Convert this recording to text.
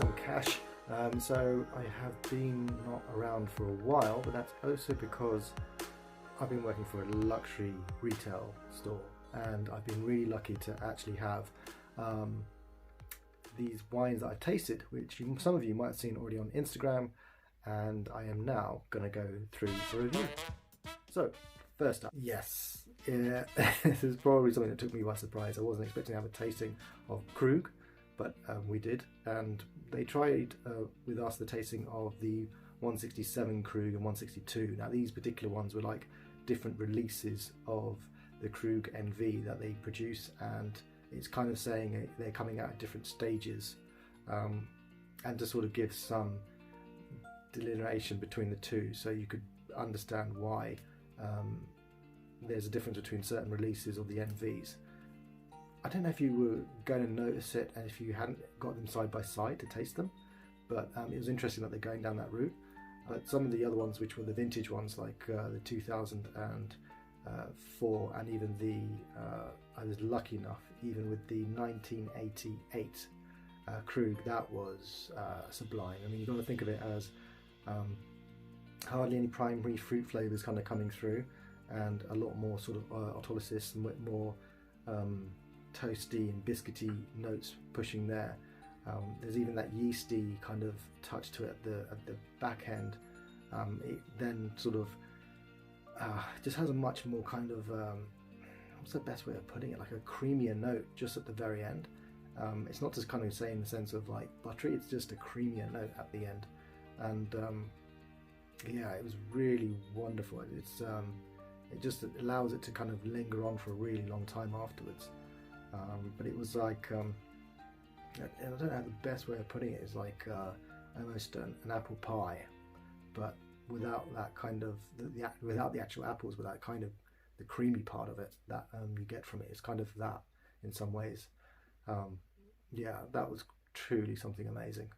some cash. So I have been not around for a while, but that's also because I've been working for a luxury retail store, and I've been really lucky to actually have these wines that I've tasted, which some of you might have seen already on Instagram, and I am now going to go through the review. So, first up, yes, this is probably something that took me by surprise. I wasn't expecting to have a tasting of Krug, but we did, and they tried with us the tasting of the 167 Krug and 162. Now these particular ones were like different releases of the Krug NV that they produce, and it's kind of saying they're coming out at different stages, and to sort of give some delineation between the two, so you could understand why there's a difference between certain releases of the NVs. I don't know if you were going to notice it and if you hadn't got them side by side to taste them, but it was interesting that they're going down that route. But some of the other ones, which were the vintage ones, like the 2004, and even I was lucky enough, even with the 1988 Krug, that was sublime. I mean, you've got to think of it as hardly any primary fruit flavours kind of coming through, and a lot more sort of autolysis and more toasty and biscuity notes pushing there. There's even that yeasty kind of touch to it at the back end. It then sort of just has a much more kind of what's the best way of putting it, like a creamier note just at the very end. It's not just kind of say in the sense of like buttery, it's just a creamier note at the end, and yeah, it was really wonderful. It's it just allows it to kind of linger on for a really long time afterwards. But it was like I don't know how the best way of putting it is, like almost an apple pie, but without that kind of without the actual apples, but that kind of the creamy part of it that you get from it. It's kind of that in some ways. Yeah, that was truly something amazing.